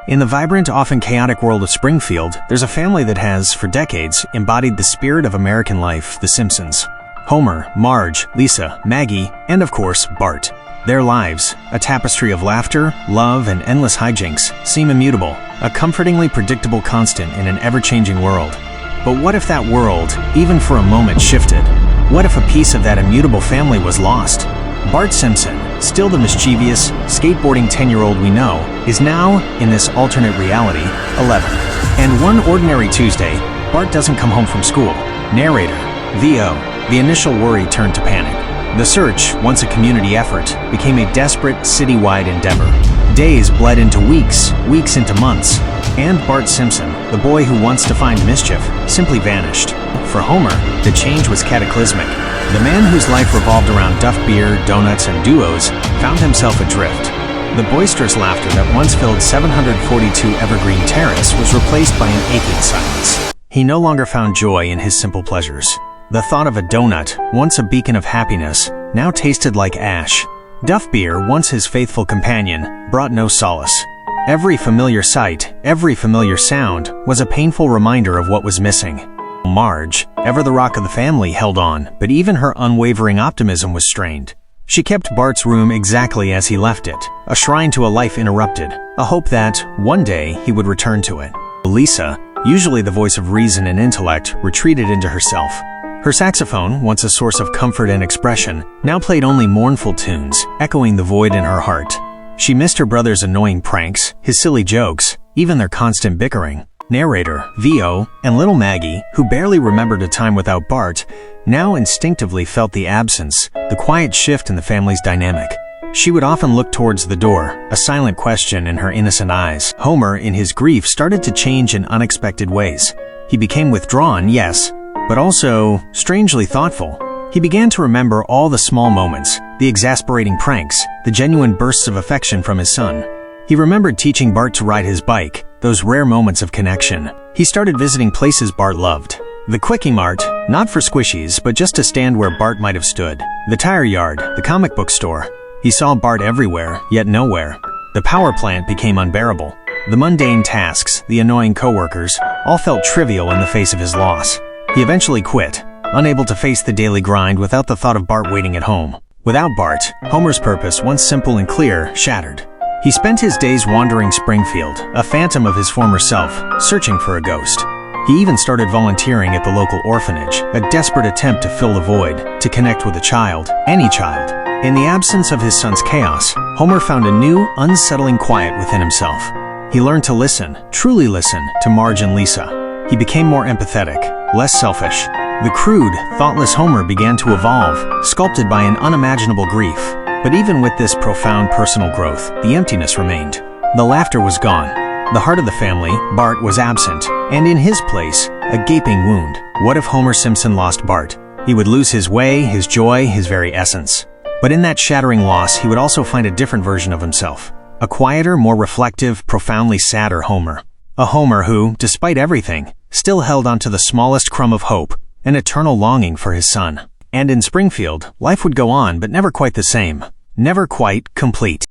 In the vibrant, often chaotic world of Springfield, there's a family that has, for decades, embodied the spirit of American life, the Simpsons. Homer, Marge, Lisa, Maggie, and of course, Bart. Their lives, a tapestry of laughter, love, and endless hijinks, seem immutable, a comfortingly predictable constant in an ever-changing world. But what if that world, even for a moment, shifted? What if a piece of that immutable family was lost? Bart Simpson, still the mischievous, skateboarding 10-year-old we know, is now, in this alternate reality, 11. And one ordinary Tuesday, Bart doesn't come home from school. Narrator, VO. The initial worry turned to panic. The search, once a community effort, became a desperate, citywide endeavor. Days bled into weeks, weeks into months, and Bart Simpson, the boy who wants to find mischief, simply vanished. For Homer, the change was cataclysmic. The man whose life revolved around Duff beer, donuts, and duos found himself adrift. The boisterous laughter that once filled 742 Evergreen Terrace was replaced by an aching silence. He no longer found joy in his simple pleasures. The thought of a donut, once a beacon of happiness, now tasted like ash. Duff beer, once his faithful companion, brought no solace. Every familiar sight, every familiar sound, was a painful reminder of what was missing. Marge, ever the rock of the family, held on, but even her unwavering optimism was strained. She kept Bart's room exactly as he left it, a shrine to a life interrupted, a hope that, one day, he would return to it. Lisa, usually the voice of reason and intellect, retreated into herself. Her saxophone, once a source of comfort and expression, now played only mournful tunes, echoing the void in her heart. She missed her brother's annoying pranks, his silly jokes, even their constant bickering. Narrator, VO, and little Maggie, who barely remembered a time without Bart, now instinctively felt the absence, the quiet shift in the family's dynamic. She would often look towards the door, a silent question in her innocent eyes. Homer, in his grief, started to change in unexpected ways. He became withdrawn, yes, but also strangely thoughtful. He began to remember all the small moments, the exasperating pranks, the genuine bursts of affection from his son. He remembered teaching Bart to ride his bike, those rare moments of connection. He started visiting places Bart loved. The Quickie Mart, not for squishies, but just to stand where Bart might have stood. The tire yard, the comic book store. He saw Bart everywhere, yet nowhere. The power plant became unbearable. The mundane tasks, the annoying coworkers, all felt trivial in the face of his loss. He eventually quit, unable to face the daily grind without the thought of Bart waiting at home. Without Bart, Homer's purpose, once simple and clear, shattered. He spent his days wandering Springfield, a phantom of his former self, searching for a ghost. He even started volunteering at the local orphanage, a desperate attempt to fill the void, to connect with a child, any child. In the absence of his son's chaos, Homer found a new, unsettling quiet within himself. He learned to listen, truly listen, to Marge and Lisa. He became more empathetic, less selfish. The crude, thoughtless Homer began to evolve, sculpted by an unimaginable grief. But even with this profound personal growth, the emptiness remained. The laughter was gone. The heart of the family, Bart, was absent, and in his place, a gaping wound. What if Homer Simpson lost Bart? He would lose his way, his joy, his very essence. But in that shattering loss, he would also find a different version of himself. A quieter, more reflective, profoundly sadder Homer. A Homer who, despite everything, still held on to the smallest crumb of hope, an eternal longing for his son. And in Springfield, life would go on, but never quite the same. Never quite complete.